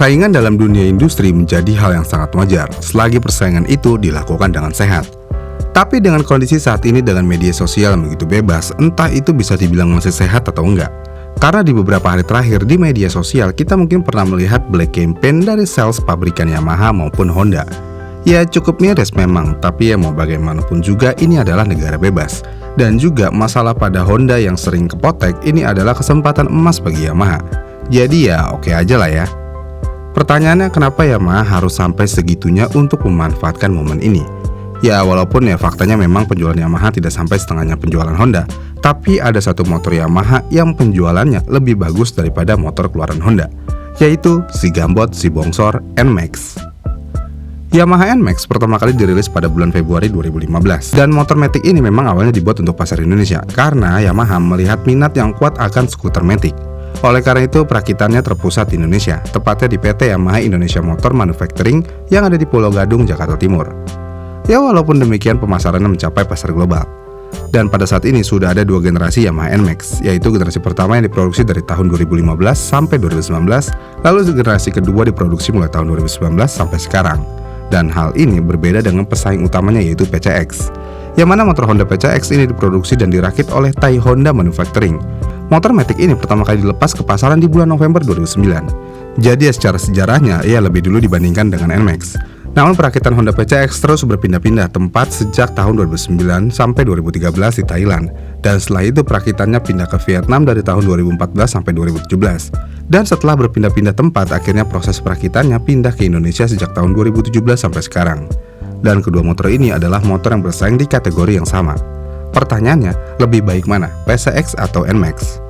Persaingan dalam dunia industri menjadi hal yang sangat wajar selagi persaingan itu dilakukan dengan sehat. Tapi dengan kondisi saat ini dengan media sosial yang begitu bebas, entah itu bisa dibilang masih sehat atau enggak. Karena di beberapa hari terakhir di media sosial kita mungkin pernah melihat black campaign dari sales pabrikan Yamaha maupun Honda. Ya cukup miris memang, tapi ya mau bagaimanapun juga ini adalah negara bebas. Dan juga masalah pada Honda yang sering kepotek ini adalah kesempatan emas bagi Yamaha. Jadi ya oke aja lah ya. Pertanyaannya kenapa Yamaha harus sampai segitunya untuk memanfaatkan momen ini? Ya walaupun ya faktanya memang penjualan Yamaha tidak sampai setengahnya penjualan Honda, tapi ada satu motor Yamaha yang penjualannya lebih bagus daripada motor keluaran Honda, yaitu si Gambot, si bongsor NMAX. Yamaha NMAX pertama kali dirilis pada bulan Februari 2015 dan motor Matic ini memang awalnya dibuat untuk pasar Indonesia karena Yamaha melihat minat yang kuat akan skuter Matic. Oleh karena itu, perakitannya terpusat di Indonesia, tepatnya di PT Yamaha Indonesia Motor Manufacturing yang ada di Pulau Gadung, Jakarta Timur. Ya walaupun demikian pemasarannya mencapai pasar global. Dan pada saat ini sudah ada dua generasi Yamaha NMAX, yaitu generasi pertama yang diproduksi dari tahun 2015 sampai 2019, lalu generasi kedua diproduksi mulai tahun 2019 sampai sekarang. Dan hal ini berbeda dengan pesaing utamanya yaitu PCX, yang mana motor Honda PCX ini diproduksi dan dirakit oleh Thai Honda Manufacturing. Motor Matic ini pertama kali dilepas ke pasaran di bulan November 2009. Jadi secara sejarahnya ia lebih dulu dibandingkan dengan NMAX. Namun perakitan Honda PCX terus berpindah-pindah tempat sejak tahun 2009 sampai 2013 di Thailand. Dan setelah itu perakitannya pindah ke Vietnam dari tahun 2014 sampai 2017. Dan setelah berpindah-pindah tempat, akhirnya proses perakitannya pindah ke Indonesia sejak tahun 2017 sampai sekarang. Dan kedua motor ini adalah motor yang bersaing di kategori yang sama. Pertanyaannya, lebih baik mana, PCX atau NMAX?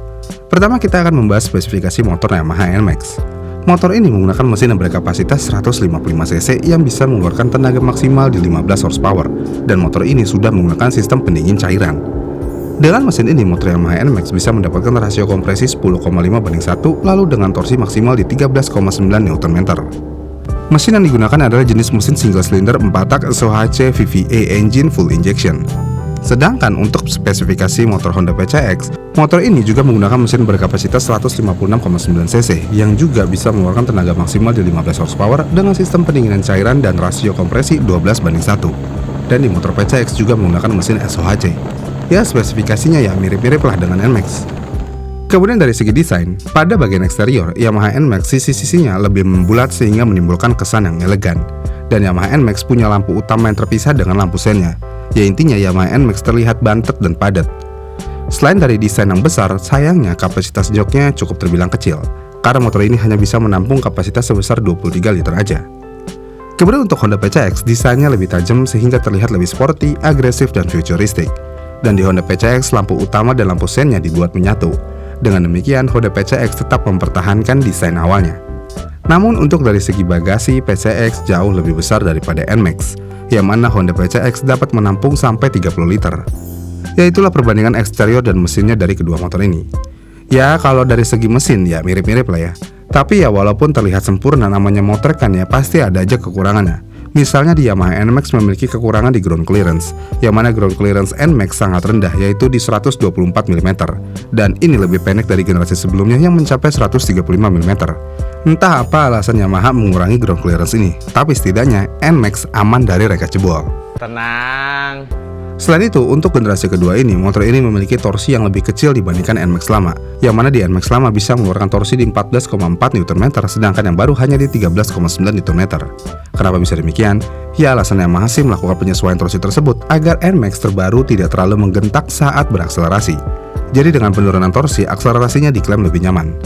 Pertama kita akan membahas spesifikasi motor Yamaha NMAX. Motor ini menggunakan mesin yang berkapasitas 155 cc yang bisa mengeluarkan tenaga maksimal di 15 horsepower, dan motor ini sudah menggunakan sistem pendingin cairan. Dengan mesin ini, motor Yamaha NMAX bisa mendapatkan rasio kompresi 10,5/1, lalu dengan torsi maksimal di 13,9 Nm. Mesin yang digunakan adalah jenis mesin single cylinder 4-tak SOHC VVA engine full injection. Sedangkan untuk spesifikasi motor Honda PCX, motor ini juga menggunakan mesin berkapasitas 156,9 cc yang juga bisa mengeluarkan tenaga maksimal di 15 horsepower dengan sistem pendinginan cairan dan rasio kompresi 12:1. Dan di motor PCX juga menggunakan mesin SOHC. Ya spesifikasinya ya mirip-mirip lah dengan NMAX. Kemudian dari segi desain, pada bagian eksterior, Yamaha NMAX sisi-sisinya lebih membulat sehingga menimbulkan kesan yang elegan. Dan Yamaha NMAX punya lampu utama yang terpisah dengan lampu sennya. Ya intinya Yamaha NMAX terlihat bantet dan padat. Selain dari desain yang besar, sayangnya kapasitas joknya cukup terbilang kecil, karena motor ini hanya bisa menampung kapasitas sebesar 23 liter aja. Kemudian untuk Honda PCX, desainnya lebih tajam sehingga terlihat lebih sporty, agresif, dan futuristik. Dan di Honda PCX, lampu utama dan lampu sennya dibuat menyatu. Dengan demikian, Honda PCX tetap mempertahankan desain awalnya. Namun untuk dari segi bagasi, PCX jauh lebih besar daripada NMAX, yang mana Honda PCX dapat menampung sampai 30 liter. Ya itulah perbandingan eksterior dan mesinnya dari kedua motor ini. Ya kalau dari segi mesin ya mirip-mirip lah ya. Tapi ya walaupun terlihat sempurna namanya motor kan ya pasti ada aja kekurangannya. Misalnya di Yamaha NMAX memiliki kekurangan di ground clearance, yang mana ground clearance NMAX sangat rendah yaitu di 124 mm. Dan ini lebih pendek dari generasi sebelumnya yang mencapai 135 mm. Entah apa alasan Yamaha mengurangi ground clearance ini, tapi setidaknya NMAX aman dari reka jebol. Tenang. Selain itu, untuk generasi kedua ini, motor ini memiliki torsi yang lebih kecil dibandingkan NMAX lama, yang mana di NMAX lama bisa mengeluarkan torsi di 14,4 Nm, sedangkan yang baru hanya di 13,9 Nm. Kenapa bisa demikian? Ya alasan Yamaha sih melakukan penyesuaian torsi tersebut agar NMAX terbaru tidak terlalu menggentak saat berakselerasi. Jadi dengan penurunan torsi, akselerasinya diklaim lebih nyaman.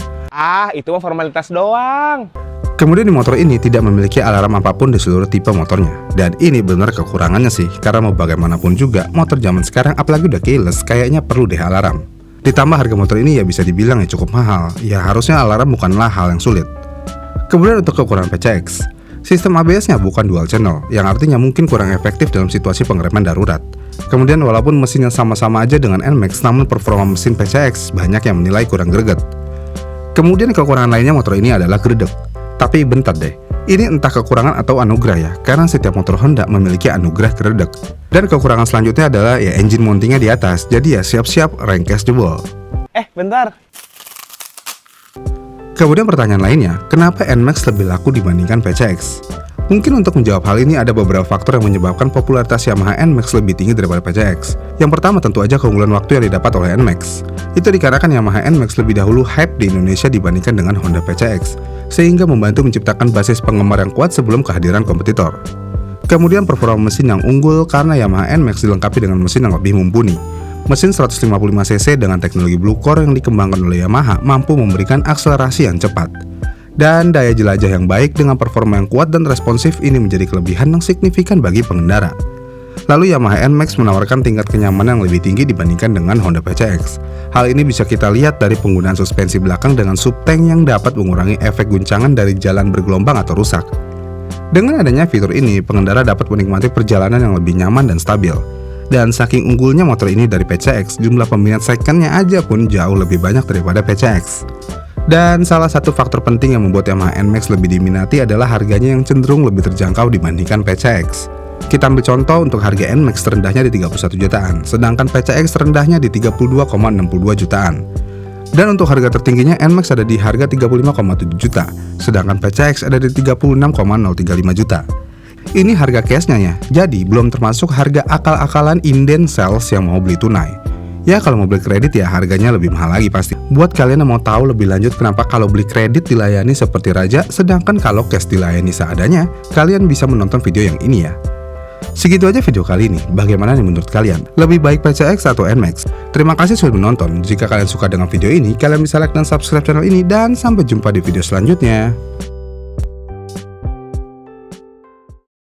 Itu mah formalitas doang. Kemudian di motor ini tidak memiliki alarm apapun di seluruh tipe motornya. Dan ini benar kekurangannya sih, karena mau bagaimanapun juga, motor zaman sekarang apalagi udah keyless, kayaknya perlu deh alarm. Ditambah harga motor ini ya bisa dibilang ya cukup mahal, ya harusnya alarm bukanlah hal yang sulit. Kemudian untuk kekurangan PCX, sistem ABS-nya bukan dual channel, yang artinya mungkin kurang efektif dalam situasi pengereman darurat. Kemudian walaupun mesinnya sama-sama aja dengan NMAX, namun performa mesin PCX banyak yang menilai kurang greget. Kemudian kekurangan lainnya motor ini adalah gredeg. Tapi bentar deh, ini entah kekurangan atau anugerah ya, karena setiap motor Honda memiliki anugerah gredeg. Dan kekurangan selanjutnya adalah ya engine mountingnya di atas, jadi ya siap-siap rengkes jebol. Bentar. Kemudian pertanyaan lainnya, kenapa NMAX lebih laku dibandingkan PCX? Mungkin untuk menjawab hal ini ada beberapa faktor yang menyebabkan popularitas Yamaha NMAX lebih tinggi daripada PCX. Yang pertama tentu aja keunggulan waktu yang didapat oleh NMAX. Itu dikarenakan Yamaha NMAX lebih dahulu hype di Indonesia dibandingkan dengan Honda PCX, sehingga membantu menciptakan basis penggemar yang kuat sebelum kehadiran kompetitor. Kemudian performa mesin yang unggul karena Yamaha NMAX dilengkapi dengan mesin yang lebih mumpuni. Mesin 155cc dengan teknologi Blue Core yang dikembangkan oleh Yamaha mampu memberikan akselerasi yang cepat. Dan daya jelajah yang baik dengan performa yang kuat dan responsif ini menjadi kelebihan yang signifikan bagi pengendara. Lalu Yamaha NMAX menawarkan tingkat kenyamanan yang lebih tinggi dibandingkan dengan Honda PCX. Hal ini bisa kita lihat dari penggunaan suspensi belakang dengan subtank yang dapat mengurangi efek guncangan dari jalan bergelombang atau rusak. Dengan adanya fitur ini, pengendara dapat menikmati perjalanan yang lebih nyaman dan stabil. Dan saking unggulnya motor ini dari PCX, jumlah peminat secondnya aja pun jauh lebih banyak daripada PCX. Dan salah satu faktor penting yang membuat Yamaha NMAX lebih diminati adalah harganya yang cenderung lebih terjangkau dibandingkan PCX. Kita ambil contoh untuk harga NMAX terendahnya di 31 jutaan, sedangkan PCX terendahnya di 32,62 jutaan. Dan untuk harga tertingginya NMAX ada di harga 35,7 juta, sedangkan PCX ada di 36,035 juta. Ini harga cashnya ya, jadi belum termasuk harga akal-akalan inden sales yang mau beli tunai. Ya kalau mau beli kredit ya harganya lebih mahal lagi pasti. Buat kalian yang mau tahu lebih lanjut kenapa kalau beli kredit dilayani seperti raja, sedangkan kalau cash dilayani seadanya, kalian bisa menonton video yang ini ya. Segitu aja video kali ini, bagaimana nih menurut kalian? Lebih baik PCX atau NMAX? Terima kasih sudah menonton, jika kalian suka dengan video ini, kalian bisa like dan subscribe channel ini, dan sampai jumpa di video selanjutnya.